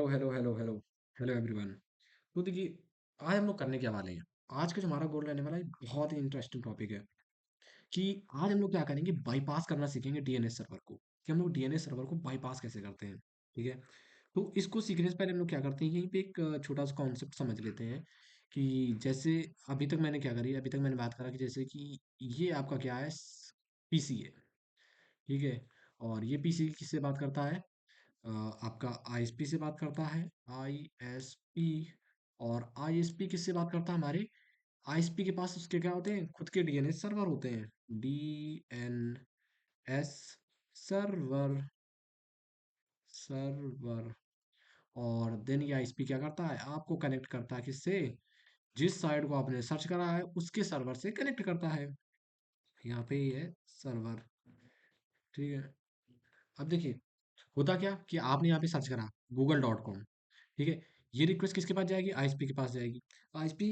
Hello hello hello hello hello everyone. तो देखिए, आज हम लोग करने क्या वाले हैं। आज का जो हमारा गोल रहने वाला है, बहुत ही इंटरेस्टिंग टॉपिक है कि आज हम लोग क्या करेंगे, बाईपास करना सीखेंगे डीएनएस सर्वर को, कि हम लोग डीएनएस सर्वर को बाईपास कैसे करते हैं। ठीक है। तो इसको सीखने से पहले हम लोग क्या करते हैं, यहीं पे एक छोटा सा कॉन्सेप्ट समझ लेते हैं कि जैसे अभी तक मैंने क्या करी, अभी तक मैंने बात करा कि जैसे कि ये आपका क्या है, पीसी है। ठीक है। और ये पीसी किससे बात करता है, आपका आईएसपी से बात करता है, आईएसपी। और आईएसपी किससे बात करता है, हमारे आईएसपी के पास उसके क्या होते हैं, खुद के डीएनएस सर्वर होते हैं, डीएनएस सर्वर सर्वर। और देन ये आईएसपी क्या करता है, आपको कनेक्ट करता है किससे, जिस साइट को आपने सर्च करा है उसके सर्वर से कनेक्ट करता है। यहाँ पे ये है सर्वर। ठीक है। अब देखिए, होता क्या कि आपने यहाँ पे सर्च करा google.com। ठीक है। ये रिक्वेस्ट किसके पास जाएगी, आईएसपी के पास जाएगी। आईएसपी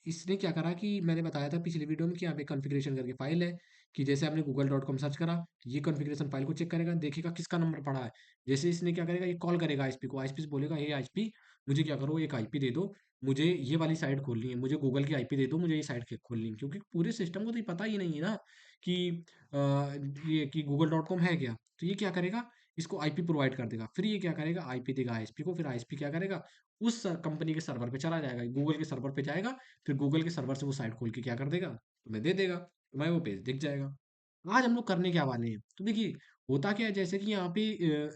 इसने क्या करा कि मैंने बताया था पिछली वीडियो में कि यहाँ पे कॉन्फ़िगरेशन करके फाइल है, कि जैसे आपने google.com सर्च करा, ये कॉन्फ़िगरेशन फाइल को चेक करेगा, देखेगा किसका नंबर पड़ा है। जैसे इसने क्या करेगा, ये कॉल करेगा आईएसपी को, आईएसपी से बोलेगा, हे आईएसपी, मुझे क्या करो, एक आईपी दे दो, मुझे ये वाली साइट खोलनी है, मुझे गूगल की आईपी दे दो, मुझे ये साइट खोलनी है। क्योंकि पूरे सिस्टम को तो ये पता ही नहीं है ना कि ये कि google.com है क्या। तो ये क्या करेगा, इसको आईपी प्रोवाइड कर देगा, फिर ये क्या करेगा, आईपी देगा आईएसपी को, फिर आईएसपी क्या करेगा, उस कंपनी के सर्वर पे चला जाएगा, गूगल के सर्वर पे जाएगा, फिर गूगल के सर्वर से वो साइट खोल के क्या कर देगा, तुम्हें दे देगा, तुम्हें वो पेज दिख जाएगा। आज हम लोग करने क्या वाले हैं, तो देखिए, होता क्या है, जैसे कि यहाँ पे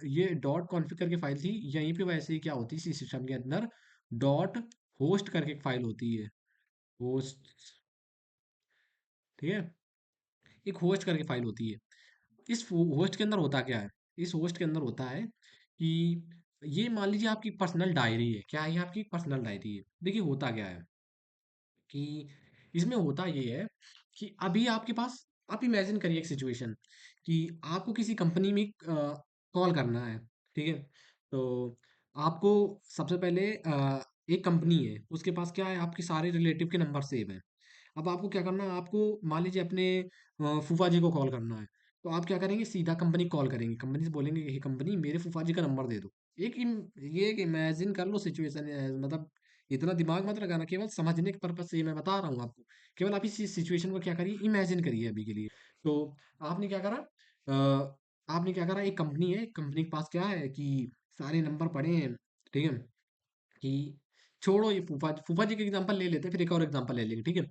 ये डॉट कॉन्फ़िग करके फाइल थी, यहीं पे वैसे ही क्या होती है, इसी सिस्टम के अंदर डॉट होस्ट करके एक फाइल होती है, होस्ट। ठीक है। एक होस्ट करके फाइल होती है। इस होस्ट के अंदर होता क्या है, इस होस्ट के अंदर होता है कि ये मान लीजिए आपकी पर्सनल डायरी है, क्या है, ये आपकी पर्सनल डायरी है। देखिए होता क्या है कि इसमें होता ये है कि अभी आपके पास, आप इमेजिन करिए एक सिचुएशन कि आपको किसी कंपनी में कॉल करना है। ठीक है। तो आपको सबसे पहले एक कंपनी है, उसके पास क्या है, आपके सारे रिलेटिव के नंबर सेव हैं। अब आपको क्या करना है, आपको मान लीजिए अपने फूफा जी को कॉल करना है। तो आप क्या करेंगे, सीधा कंपनी कॉल करेंगे, कंपनी से बोलेंगे, ये कंपनी मेरे फूफा जी का नंबर दे दो। ये एक इमेजिन कर लो सिचुएशन, मतलब इतना दिमाग मत लगाना, केवल समझने के पर्पज से ये मैं बता रहा हूँ आपको। केवल आप इस सिचुएशन को क्या करिए, इमेजिन करिए अभी के लिए। तो आपने क्या करा, आपने क्या करा, एक कंपनी है, कंपनी के पास क्या है कि सारे नंबर पड़े हैं। ठीक है। कि छोड़ो, ये फूफा फूफा जी का एग्जांपल ले लेते हैं, फिर एक और एग्जांपल ले लेंगे। ठीक है।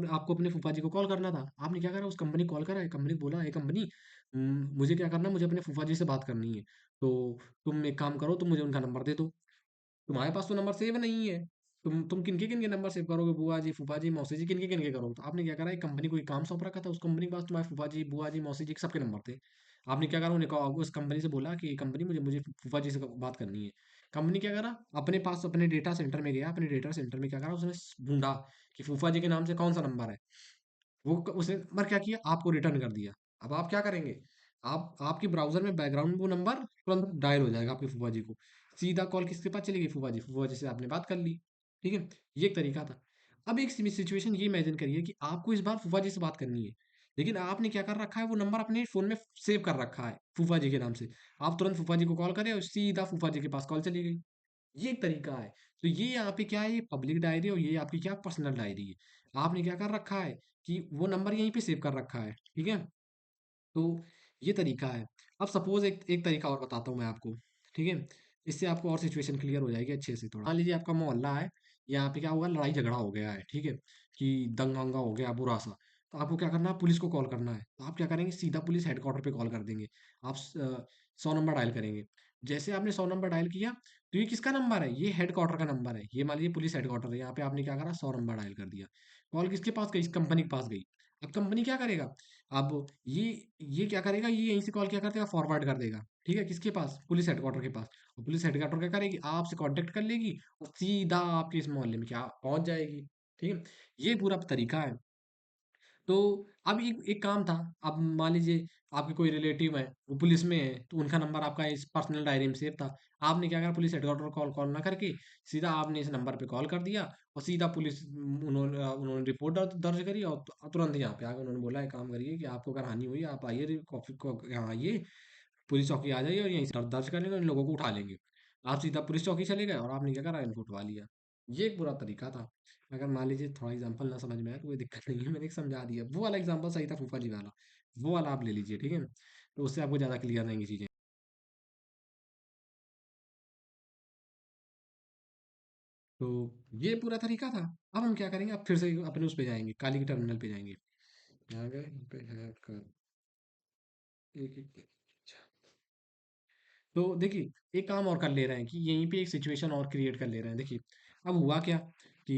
आपको अपने फूफा जी को कॉल करना था, आपने क्या करा, उस कंपनी कॉल करा है, कंपनी बोला, है कंपनी, मुझे क्या करना है, मुझे अपने फूफा जी से बात करनी है। तो तुम एक काम करो, तुम मुझे उनका नंबर दे दो। तुम्हारे पास तो नंबर सेव नहीं है, तुम किनके किनके नंबर सेव करोगे, बुआ जी, फूफा जी, मौसी जी, किनके किनके करोगे। तो आपने क्या करा, एक कंपनी को एक काम सौंप रखा था, उस कंपनी के पास तुम्हारे फूफा जी, बुआ जी, मौसी जी के सबके नंबर थे। आपने क्या करा, उन्हें उस कंपनी से बोला कि कंपनी, मुझे मुझे फूफा जी से बात करनी है। कंपनी क्या करा, अपने पास अपने डेटा सेंटर में गया, अपने डेटा सेंटर में क्या करा, उसने ढूंढा कि फूफा जी के नाम से कौन सा नंबर है। उसने नंबर क्या किया, आपको रिटर्न कर दिया। अब आप क्या करेंगे, आप आपके ब्राउजर में बैकग्राउंड में वो नंबर तुरंत डायल हो जाएगा आपके फूफा जी को। सीधा कॉल किसके पास चली गई, फूफा जी, फूफा जी से आपने बात कर ली। ठीक है। ये एक तरीका था। अब एक सिचुएशन ये इमेजिन करिए कि आपको इस बार फूफा जी से बात करनी है, लेकिन आपने क्या कर रखा है, वो नंबर अपने फोन में सेव कर रखा है फूफा जी के नाम से। आप तुरंत फूफा जी को कॉल करें और सीधा फूफा जी के पास कॉल चली गई। ये एक तरीका है। तो ये यहाँ पे क्या है, ये पब्लिक डायरी और ये आपकी क्या, पर्सनल डायरी है। आपने क्या कर रखा है कि वो नंबर यहीं पे सेव कर रखा है। ठीक है। तो ये तरीका है। अब सपोज एक एक तरीका और बताता हूँ मैं आपको। ठीक है। इससे आपको और सिचुएशन क्लियर हो जाएगी अच्छे से। थोड़ा मान लीजिए आपका मोहल्ला है, यहाँ पे क्या हुआ, लड़ाई झगड़ा हो गया है। ठीक है। कि दंगा अंगा हो गया बुरा सा। तो आपको क्या करना है, पुलिस को कॉल करना है। तो आप क्या करेंगे, सीधा पुलिस हेडक्वार्टर पे कॉल कर देंगे। आप 100 नंबर डायल करेंगे। जैसे आपने 100 नंबर डायल किया, तो ये किसका नंबर है, ये हेडक्वार्टर का नंबर है, ये मान लीजिए पुलिस हेडक्वार्टर है। यहाँ पे आपने क्या करा, 100 नंबर डायल कर दिया। कॉल किसके पास गई, इस कंपनी के पास गई। अब कंपनी क्या करेगा, अब ये ये क्या करेगा, ये यहीं से कॉल क्या कर देगा, फॉरवर्ड कर देगा। ठीक है, किसके पास, पुलिस हेडक्वार्टर के पास। और पुलिस हेडक्वार्टर क्या करेगी, आपसे कांटेक्ट कर लेगी और सीधा आपके इस मोहल्ले में क्या पहुंच जाएगी। ठीक है। ये पूरा तरीका है। तो अब एक काम था। अब मान लीजिए आपके कोई रिलेटिव है, वो पुलिस में है, तो उनका नंबर आपका इस पर्सनल डायरी में सेव था। आपने क्या करा, पुलिस हेडक्वार्टर कॉल कॉल ना करके सीधा आपने इस नंबर पे कॉल कर दिया, और सीधा पुलिस, उन्होंने रिपोर्ट दर्ज करी, और तुरंत यहाँ पे आके उन्होंने बोला, एक काम करिए कि आपको अगर हानि हुई, आप आइए, कॉफी को यहाँ आइए, पुलिस चौकी आ जाइए, और यहीं से दर्ज कर लेंगे, इन लोगों को उठा लेंगे। आप सीधा पुलिस चौकी चले गए और आपने क्या करा, इनको उठवा लिया। ये एक पूरा तरीका था। अगर मान लीजिए थोड़ा एग्जांपल ना समझ में आए तो कोई दिक्कत नहीं है, मैंने एक समझा दिया। वो वाला एग्जांपल सही था फूफा जी वाला, वो वाला आप ले लीजिए, ठीक है। तो उससे आपको ज़्यादा क्लियर रहेंगी चीज़ें। तो ये पूरा तरीका था। अब हम क्या करेंगे, अब फिर से अपने उस पे जाएंगे, काली की टर्मिनल पे जाएंगे। यहाँ गए, यहाँ पे है कर एक एक तो देखिए, एक काम और कर ले रहे हैं कि यहीं पे एक सिचुएशन और क्रिएट कर ले रहे हैं। देखिए, अब हुआ क्या कि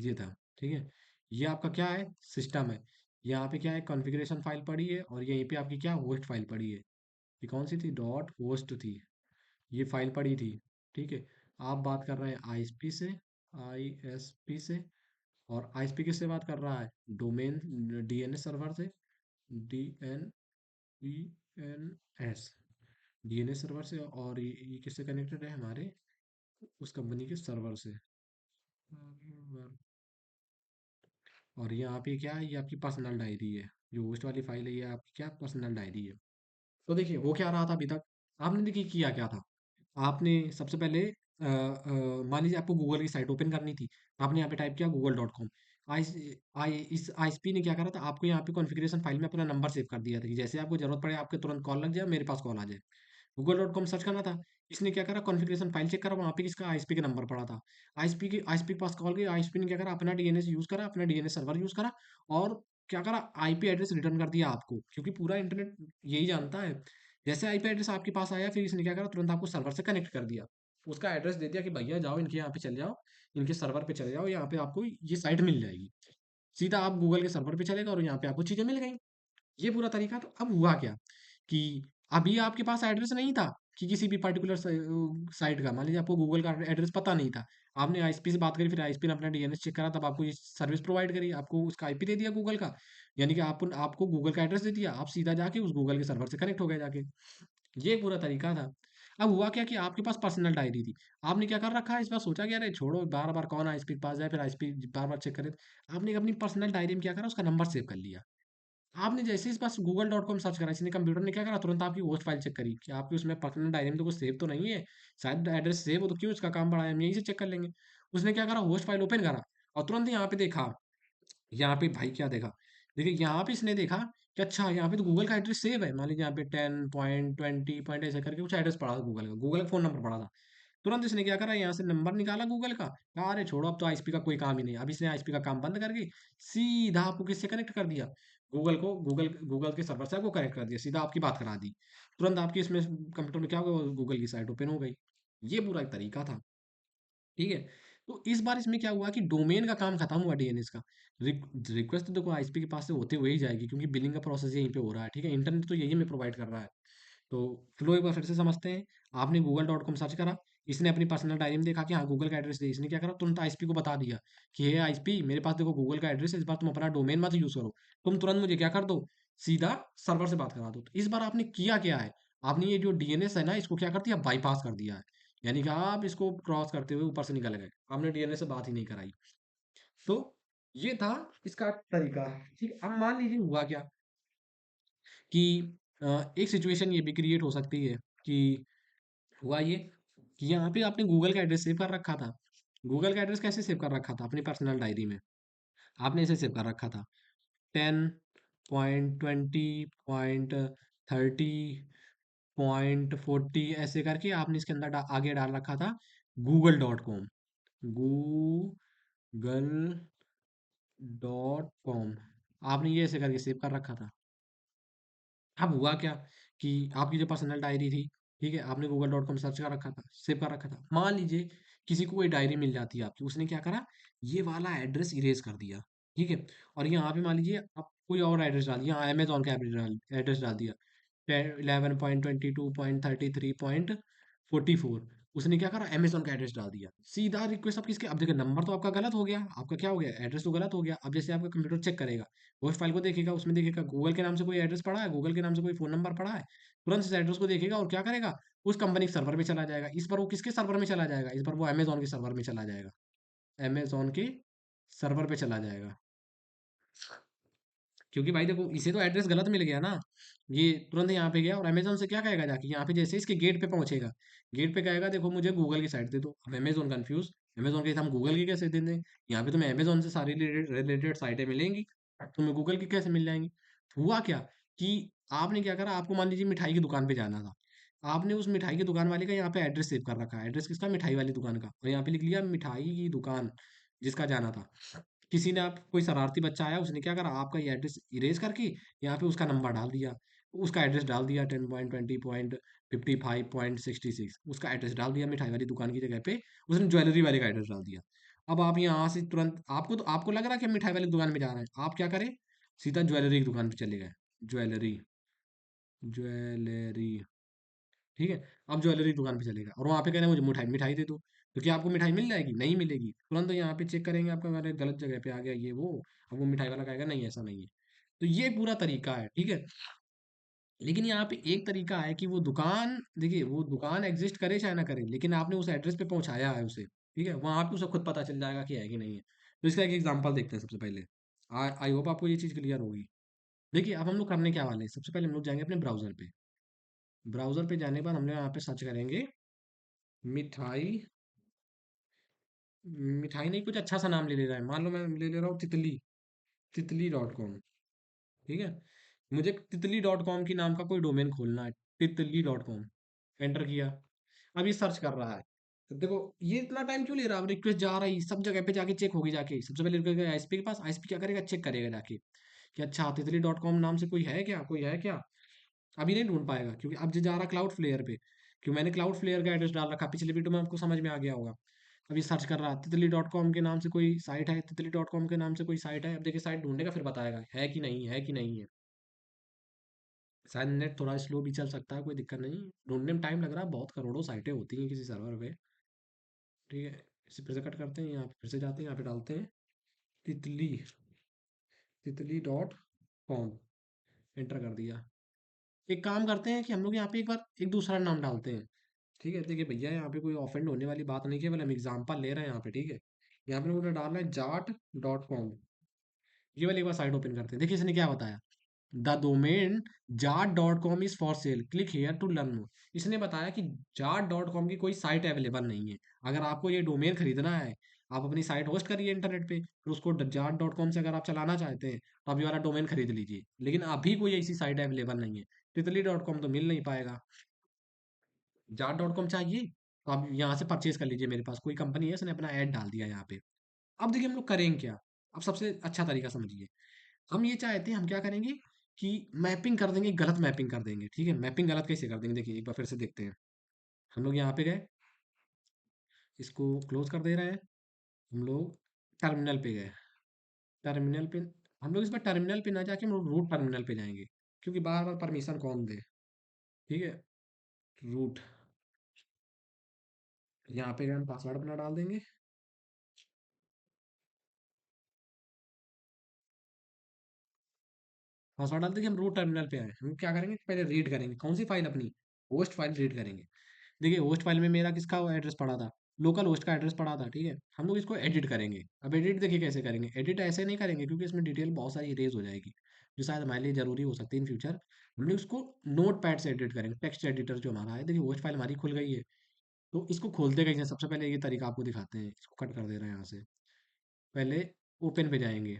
ये था, ठीक है। ये आपका क्या है, सिस्टम है। यहाँ पे क्या है, कॉन्फ़िगरेशन फाइल पड़ी है और यहीं पे आपकी क्या होस्ट फाइल पड़ी है। ये कौन सी थी, डॉट होस्ट थी। ये फाइल पड़ी थी, ठीक है। आप बात कर रहे हैं आईएसपी से, आईएसपी से। और आईएसपी किससे बात कर रहा है, डोमेन डीएनएस सर्वर से, डीएनएस डीएनएस सर्वर से। और ये किससे कनेक्टेड है, हमारे उस कंपनी के सर्वर से। और यहाँ पे क्या है, ये आपकी पर्सनल डायरी है। जो होस्ट वाली फाइल है, ये आपकी क्या पर्सनल डायरी है। तो देखिए, हो क्या रहा था अभी तक, आपने देखिए किया क्या था। आपने सबसे पहले मान लीजिए आपको गूगल की साइट ओपन करनी थी। आपने यहाँ पे टाइप किया google.com। आई आई इस आईएसपी ने क्या करा था, आपको यहाँ पे कॉन्फ़िगरेशन फाइल में अपना नंबर सेव कर दिया था कि जैसे आपको ज़रूरत पड़े आपके तुरंत कॉल लग जाए, मेरे पास कॉल आ जाए। google.com सर्च करना था। इसने क्या करा, कॉन्फ़िगरेशन फाइल चेक करा, वहाँ पे किसका, आईएसपी का नंबर पड़ा था। आईएसपी के पास कॉल गई, आईएसपी ने क्या करा, अपना डीएनएस यूज़ करा, अपना डीएनएस सर्वर यूज़ करा। और क्या करा, आईपी एड्रेस रिटर्न कर दिया आपको, क्योंकि पूरा इंटरनेट यही जानता है। जैसे आईपी एड्रेस आपके पास आया, फिर इसने क्या करा, तुरंत आपको सर्वर से कनेक्ट कर दिया। उसका एड्रेस दे दिया कि भैया जाओ इनके यहाँ पे चले जाओ, इनके सर्वर पे चले जाओ, यहाँ पे आपको ये साइट मिल जाएगी। सीधा आप गूगल के सर्वर पे चले गए और यहाँ पे आपको चीज़ें मिल गई। ये पूरा तरीका। तो अब हुआ क्या कि अभी आपके पास एड्रेस नहीं था कि किसी भी पर्टिकुलर साइट का, मान लीजिए आपको गूगल का एड्रेस पता नहीं था। आपने आईएसपी से बात करी, फिर आईएसपी ने अपना डीएनएस चेक करा, तब आपको ये सर्विस प्रोवाइड करी, आपको उसका आईपी दे दिया गूगल का। यानी कि आपको आपको गूगल का एड्रेस दे दिया, आप सीधा जाके उस गूगल के सर्वर से कनेक्ट हो गए जाके। ये पूरा तरीका था। अब हुआ क्या कि आपके पास पर्सनल डायरी थी। आपने क्या कर रखा है, इस बार सोचा कि अरे छोड़ो, बार बार कौन आईएसपी के पास जाए, फिर आईएसपी बार बार चेक करे। आपने अपनी पर्सनल डायरी में क्या करा, उसका नंबर सेव कर लिया। आपने जैसे इस पास google.com सर्च करा, इसने कंप्यूटर ने क्या करा, तुरंत आपकी होस्ट फाइल चेक करी कि आपकी उसमें पर्सनल डायरी में तो कुछ सेव तो नहीं है। शायद एड्रेस सेव हो तो क्यों इसका काम बढ़ाया, हम यहीं से चेक कर लेंगे। उसने क्या करा, होस्ट फाइल ओपन करा और तुरंत यहाँ पे देखा। यहाँ पे भाई क्या देखा, देखिए यहाँ पे इसने देखा कि अच्छा यहाँ पे तो गूगल का एड्रेस सेव है। मान लीजिए यहाँ पे 10.20 ऐसे करके कुछ एड्रेस पड़ा था, गूगल का फोन नंबर पड़ा था। तुरंत इसने क्या करा, यहाँ से नंबर निकाला गूगल का, कहा अरे छोड़ो अब तो आईएसपी का कोई काम ही नहीं। अब इसने आईएसपी का काम बंद करके सीधा आपको किससे कनेक्ट कर दिया, गूगल के सर्वर से आपको कनेक्ट कर दिया, सीधा आपकी बात करा दी। तुरंत आपकी इसमें कंप्यूटर में क्या होगा, गूगल की साइट ओपन हो गई। ये पूरा एक तरीका था, ठीक है। तो इस बार इसमें क्या हुआ कि डोमेन का काम खत्म हुआ, डीएनएस का। रिक्वेस्ट तो देखो आईएसपी के पास से होते हुए ही जाएगी, क्योंकि बिलिंग का प्रोसेस यहीं पे हो रहा है, ठीक है। इंटरनेट तो यही हमें प्रोवाइड कर रहा है। तो फ्लो एक बार फिर से समझते हैं। आपने google.com सर्च करा, इसने अपनी पर्सनल डायरी में देखा कि हाँ गूगल का एड्रेस दे, इसने क्या करा, तुरंत आईएसपी को बता दिया कि हे आईएसपी, मेरे पास देखो गूगल का एड्रेस है, इस बार तुम अपना डोमेन मत यूज करो, तुम तुरंत मुझे क्या कर दो, सीधा सर्वर से बात करा दो। तो इस बार आपने किया क्या है, आपने ये जो डीएनएस है ना, इसको क्या कर दिया, बाईपास कर दिया है। यानी कि आप इसको क्रॉस करते हुए ऊपर से निकल गए, आपने डीएनएस से बात ही नहीं कराई। तो ये था इसका तरीका, ठीक है। अब मान लीजिए हुआ क्या कि एक सिचुएशन ये भी क्रिएट हो सकती है कि हुआ ये कि यहाँ पे आपने गूगल का एड्रेस सेव कर रखा था। गूगल का एड्रेस कैसे सेव कर रखा था, अपनी पर्सनल डायरी में आपने इसे सेव कर रखा था। 10.20.30.40 ऐसे करके आपने इसके अंदर आगे डाल रखा था google.com, google.com। आपने ये ऐसे करके सेव कर रखा था। अब हुआ क्या कि आपकी जो पर्सनल डायरी थी, ठीक है, आपने google.com सर्च कर रखा था, सेव कर रखा था। मान लीजिए किसी को कोई डायरी मिल जाती है आपकी, उसने क्या करा, ये वाला एड्रेस इरेज कर दिया, ठीक है। और यहाँ पे मान लीजिए आप कोई और एड्रेस डाल दिया, अमेजोन का एड्रेस डाल दिया, 11.22.33.44। उसने क्या करा, अमेज़न का एड्रेस डाल दिया। सीधा रिक्वेस्ट अब किसके, अब देखिए नंबर तो आपका गलत हो गया, आपका क्या हो गया, एड्रेस तो गलत हो गया। अब जैसे आपका कंप्यूटर चेक करेगा, होस्ट फाइल को देखेगा, उसमें देखेगा गूगल के नाम से कोई एड्रेस पड़ा है, गूगल के नाम से कोई फ़ोन नंबर पड़ा है, तुरंत इस एड्रेस को देखेगा और क्या करेगा, उस कंपनी के सर्वर पे चला जाएगा। इस बार वो किसके सर्वर में चला जाएगा, इस बार वो अमेज़न के सर्वर में चला जाएगा। अमेज़न के सर्वर पे चला जाएगा। क्योंकि भाई देखो इसे तो एड्रेस गलत मिल गया ना, ये तुरंत यहाँ पे गया और अमेजोन से क्या कहेगा जाके, यहाँ पे जैसे इसके गेट पे पहुंचेगा, गेट पे कहेगा देखो मुझे गूगल की साइट दे दो। अब अमेजोन कंफ्यूज, अमेजोन के हम गूगल की कैसे दे दें, यहाँ पे तुम्हें अमेजोन से सारी रिलेटेड साइटें मिलेंगी, तुम्हें गूगल की कैसे मिल जाएंगी। तो हुआ क्या कि आपने क्या करा, आपको मान लीजिए मिठाई की दुकान पे जाना था, आपने उस मिठाई की दुकान वाले का यहाँ पे एड्रेस सेव कर रखा है, एड्रेस किसका, मिठाई वाली दुकान का, और यहाँ पे लिख लिया मिठाई की दुकान जिसका जाना था। किसी ने, आप कोई शरारती बच्चा आया, उसने क्या करा, आपका ये एड्रेस इरेज करके यहाँ पे उसका नंबर डाल दिया, उसका एड्रेस डाल दिया 10.20.55.66, उसका एड्रेस डाल दिया मिठाई वाली दुकान की जगह पे, उसने ज्वेलरी वाले का एड्रेस डाल दिया। अब आप यहाँ से तुरंत, आपको तो आपको लग रहा है कि हम मिठाई वाली दुकान में जा रहे हैं, आप क्या करें, सीधा ज्वेलरी की दुकान पे चले गए, ज्वेलरी, ज्वेलरी, ठीक है। अब ज्वेलरी की दुकान पे चलेगा और वहाँ पे कहना मुझे मिठाई मिठाई दे दो, तो क्या आपको मिठाई मिल जाएगी, नहीं मिलेगी, तुरंत तो यहाँ पे चेक करेंगे आपका, हमारे गलत जगह पे आ गया ये वो, अब वो मिठाई वाला कहेगा नहीं ऐसा नहीं है। तो ये पूरा तरीका है, ठीक है। लेकिन यहाँ पे एक तरीका है कि वो दुकान, देखिए वो दुकान एग्जिस्ट करे चाहे ना करे, लेकिन आपने उस एड्रेस पे पहुंचाया है उसे, ठीक है, वहां पे उसे खुद पता चल जाएगा कि है कि नहीं है। तो इसका एक एग्जांपल देखते हैं सबसे पहले, आई होप आपको ये चीज़ क्लियर होगी। देखिए अब हम लोग करने क्या वाले हैं, सबसे पहले हम लोग जाएंगे अपने ब्राउजर पे, ब्राउजर पे जाने के बाद हम लोग यहाँ पे सर्च करेंगे मिठाई, मिठाई नहीं, कुछ अच्छा सा नाम ले ले रहा है, मान लो मैं ले ले रहा हूँ तितली, तितली.com, ठीक है। मुझे तितली.com की नाम का कोई डोमेन खोलना है, तितली.com, एंटर किया, अब ये सर्च कर रहा है। तो देखो ये इतना टाइम क्यों ले रहा है, रिक्वेस्ट जा रही सब जगह पे जाके चेक होगी, जाके सबसे पहले रिक्वेस्ट आईएसपी के पास, आईएसपी क्या करेगा, चेक करेगा जाके कि अच्छा तितली.com नाम से कोई है क्या, कोई है क्या। अभी नहीं ढूंढ पाएगा क्योंकि अब जो जा रहा क्लाउड फ्लेयर पे, क्यों मैंने क्लाउड फ्लेयर का एड्रेस डाल रखा, पिछले वीडियो में आपको समझ में आ गया होगा। अभी सर्च कर रहा तितली डॉट कॉम के नाम से कोई साइट है, तितली डॉट कॉम के नाम से कोई साइट है, अब देखिए साइट ढूंढेगा फिर बताएगा है कि नहीं है, कि नहीं है। शायद नेट थोड़ा स्लो भी चल सकता है, कोई दिक्कत नहीं, ढूंढने में टाइम लग रहा है, बहुत करोड़ों साइटें होती हैं किसी सर्वर पे, ठीक है। इसे फिर से कट करते हैं, यहाँ पे फिर से जाते हैं, यहाँ पे डालते हैं तितली, तितली.com, एंटर कर दिया। एक काम करते हैं कि हम लोग यहाँ पे एक बार एक दूसरा नाम डालते हैं, ठीक है। देखिए भैया यहाँ पे कोई ऑफेंड होने वाली बात नहीं, केवल हम एग्जाम्पल ले रहे हैं यहाँ पे, ठीक है। यहाँ पे मुझे डालना है जाट.com, ये वाली एक बार साइट ओपन करते हैं, देखिए इसने क्या बताया, द डोमेन जाट.com is for sale, click here to learn more. इसने बताया कि जाट.com की कोई साइट अवेलेबल नहीं है, अगर आपको ये डोमेन खरीदना है, आप अपनी साइट होस्ट करिए इंटरनेट पे, फिर उसको जाट.com से अगर आप चलाना चाहते हैं तो आप ये वाला डोमेन खरीद लीजिए, लेकिन अभी कोई ऐसी साइट अवेलेबल नहीं है, तितली.com तो मिल नहीं पाएगा। जाट.com चाहिए तो आप यहाँ से परचेज कर लीजिए, मेरे पास कोई कंपनी है, इसने अपना ऐड डाल दिया यहाँ पे। अब देखिए हम लोग करेंगे क्या, अब सबसे अच्छा तरीका समझिए, हम ये चाहते हैं, हम क्या करेंगे कि मैपिंग कर देंगे, गलत मैपिंग कर देंगे, ठीक है। मैपिंग गलत कैसे कर देंगे, देखिए एक बार फिर से देखते हैं। हम लोग यहाँ पे गए, इसको क्लोज कर दे रहे हैं, हम लोग टर्मिनल पे गए, टर्मिनल पे, हम लोग इस बार टर्मिनल पे ना जाके हम लोग रूट टर्मिनल पे जाएंगे, क्योंकि बार बार परमिशन कौन दे, ठीक है। रूट, यहाँ पे हम पासवर्ड अपना डाल देंगे, पासवर्ड डाल देंगे, हम रूट टर्मिनल पे आए, हम क्या करेंगे पहले रीड करेंगे कौन सी फाइल, अपनी होस्ट फाइल रीड करेंगे। देखिए होस्ट फाइल में मेरा किसका एड्रेस पड़ा था, लोकल होस्ट का एड्रेस पड़ा था, ठीक है। हम लोग इसको एडिट करेंगे, अब एडिट देखिए कैसे करेंगे, एडिट ऐसे नहीं करेंगे क्योंकि इसमें डिटेल बहुत सारी इरेज हो जाएगी, जो शायद हमारे लिए जरूरी हो सकती है इन फ्यूचर। हम लोग इसको नोट पैड से एडिट करेंगे, टेक्स्ट एडिटर जो हमारा है, देखिए होस्ट फाइल हमारी खुल गई है, तो इसको खोलते कैसे हैं? सबसे पहले ये तरीका आपको दिखाते हैं, इसको कट कर दे रहे हैं यहाँ से, पहले ओपन पे जाएंगे,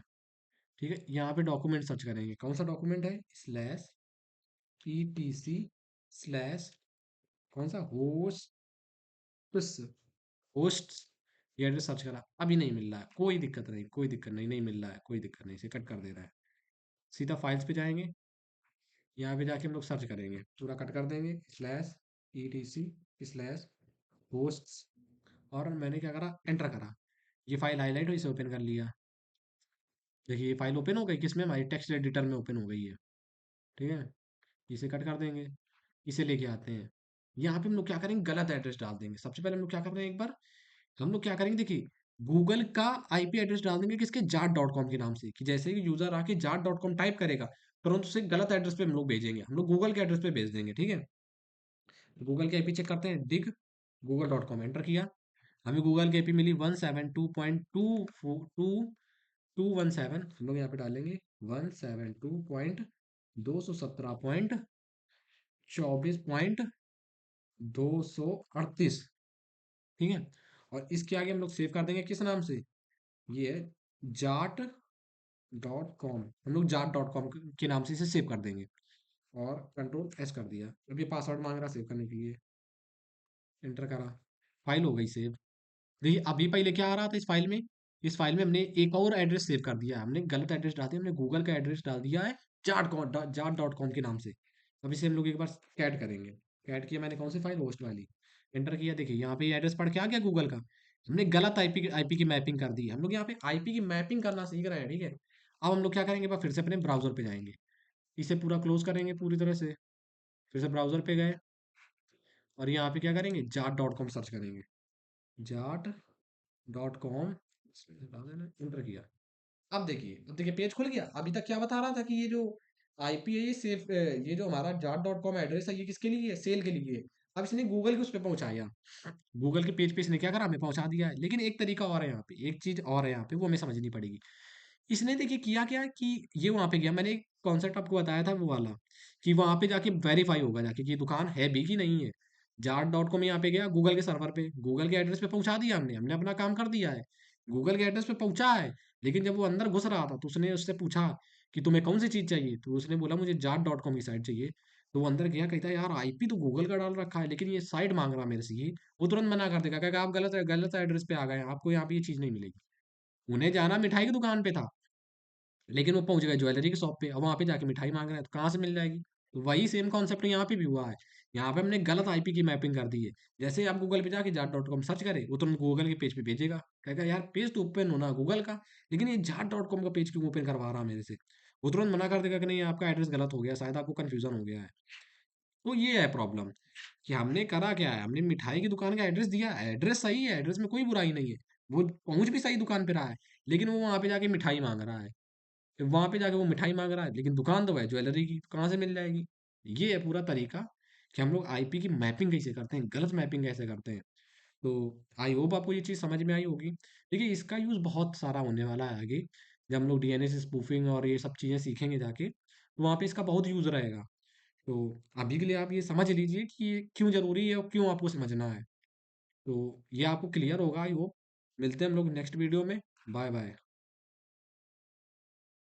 ठीक है। यहाँ पे डॉक्यूमेंट सर्च करेंगे, कौन सा डॉक्यूमेंट है, स्लैश ptc स्लैश कौन सा, होस्ट, ये एड्रेस सर्च करा, अभी नहीं मिल रहा है, कोई दिक्कत नहीं, कोई दिक्कत नहीं, नहीं मिल रहा है, कोई दिक्कत नहीं, इसे कट कर दे रहा है। सीधा फाइल्स पे जाएंगे, यहाँ पे जाके हम लोग सर्च करेंगे, पूरा कट कर देंगे, स्लैश etc स्लैश होस्ट, और मैंने क्या करा, एंटर करा, ये फाइल हाईलाइट हुई, इसे ओपन कर लिया। देखिए ये फाइल ओपन हो गई, किसमें, हमारी टेक्स्ट एडिटर में ओपन हो गई है, ठीक है। इसे कट कर देंगे, इसे लेके आते हैं, यहाँ पे हम लोग क्या करेंगे, गलत एड्रेस डाल देंगे। सबसे पहले हम लोग क्या कर रहे हैं, एक बार हम लोग क्या करेंगे, देखिए गूगल का आईपी एड्रेस डाल देंगे किसके, जाट.com के नाम से, कि जैसे ही यूजर आके जाट.com टाइप करेगा, तुरंत उसे गलत एड्रेस पे हम लोग भेजेंगे, हम लोग गूगल के एड्रेस पे भेज देंगे, ठीक है। गूगल के आईपी चेक करते हैं, डिग गूगल.com, एंटर किया, हमें गूगल की आईपी मिली 172.2.2 217 हम लोग यहाँ पे डालेंगे 172.217.24.238, ठीक है। और इसके आगे हम लोग सेव कर देंगे किस नाम से, ये है जाट डॉट कॉम, हम लोग जाट डॉट कॉम के नाम से इसे सेव कर देंगे। और कंट्रोल एस कर दिया, अब ये पासवर्ड मांग रहा सेव करने के लिए, एंटर करा, फाइल हो गई सेव। देखिए अभी पहले क्या आ रहा था इस फाइल में हमने एक और एड्रेस सेव कर दिया है, हमने गलत एड्रेस डाल दिया, हमने गूगल का एड्रेस डाल दिया है जाट.कॉम के नाम से। अब इसे हम लोग एक बार कैट करेंगे, कैट किया मैंने कौन सी फाइल, होस्ट वाली, एंटर किया, देखिए यहाँ पे एड्रेस पढ़ के आ गया गूगल का। हमने गलत आईपी की मैपिंग कर दी है, हम लोग यहाँ पे आईपी की मैपिंग करना सीख रहे हैं, ठीक है। अब हम लोग क्या करेंगे, फिर से अपने ब्राउजर पे जाएंगे, इसे पूरा क्लोज करेंगे पूरी तरह से, फिर से ब्राउजर पे गए और यहाँ पे क्या करेंगे, जाट.कॉम सर्च करेंगे, जाट.कॉम, एंटर किया। अब देखिए पेज खुल गया। अभी तक क्या बता रहा था कि ये जो आईपी है, ये सेफ, ये जो हमारा जाट.कॉम एड्रेस है, ये किसके लिए है, सेल के लिए है। अब इसने गूगल के उस पर पहुंचाया, गूगल के पेज पे इसने क्या करा, हमें पहुंचा दिया है। लेकिन एक तरीका और है यहाँ पे, एक चीज और है यहाँ पे, वो हमें समझनी पड़ेगी। इसने देखिए किया क्या कि ये वहां पे गया, मैंने एक कॉन्सेप्ट आपको बताया था वो वाला, कि वहां पे जाके वेरीफाई होगा जाके कि ये दुकान है भी कि नहीं है। जाट.कॉम यहाँ पे गया गूगल के सर्वर पे, गूगल के एड्रेस पे पहुंचा दिया हमने हमने अपना काम कर दिया है, गूगल के एड्रेस पे पहुंचा है। लेकिन जब वो अंदर घुस रहा था तो उसने उससे पूछा कि तुम्हें कौन सी चीज चाहिए, तो उसने बोला मुझे जाट.कॉम की साइट चाहिए। तो वो अंदर गया, कहता है यार आईपी तो गूगल का डाल रखा है लेकिन ये साइट मांग रहा मेरे से, ये वो तुरंत मना कर देगा, कहेगा आप गलत गलत एड्रेस पे आ गए हैं, आपको यहाँ पे ये चीज नहीं मिलेगी। उन्हें जाना मिठाई की दुकान पे था, लेकिन वो पहुंच गए ज्वेलरी की शॉप पे, अब वहां पे जाके मिठाई मांग रहे हैं तो कहाँ से मिल जाएगी। तो वही सेम कॉन्सेप्ट यहाँ पे भी हुआ है, यहाँ पे हमने गलत आईपी की मैपिंग कर दी है। जैसे ही आप गूगल पे जाके जाट.कॉम सर्च करें, वो तुरंत गूगल के पेज पे भेजेगा, कहेगा यार पेज तो ओपन होना गूगल का, लेकिन ये जाट.कॉम का पेज क्यों ओपन करवा रहा मेरे से। वो तुरंत मना कर देगा कि नहीं आपका एड्रेस गलत हो गया, शायद आपको कंफ्यूजन हो गया है। तो ये है प्रॉब्लम, कि हमने करा क्या है, हमने मिठाई की दुकान का एड्रेस दिया, एड्रेस सही है, एड्रेस में कोई बुराई नहीं है, वो पहुंच भी सही दुकान पे रहा है, लेकिन वो वहां पे जाके मिठाई मांग रहा है। वहां पे जाके वो मिठाई मांग रहा है, लेकिन दुकान तो है ज्वेलरी की, कहाँ से मिल जाएगी। ये है पूरा तरीका कि हम लोग आईपी की मैपिंग कैसे करते हैं, गलत मैपिंग कैसे करते हैं। तो आई होप आपको ये चीज़ समझ में आई होगी। देखिए इसका यूज़ बहुत सारा होने वाला है आगे, जब हम लोग डीएनएस स्पूफिंग और ये सब चीज़ें सीखेंगे जाके, तो वहाँ पे इसका बहुत यूज़ रहेगा। तो अभी के लिए आप ये समझ लीजिए कि ये क्यों ज़रूरी है और क्यों आपको समझना है। तो ये आपको क्लियर होगा आई होप। मिलते हैं हम लोग नेक्स्ट वीडियो में। Bye bye.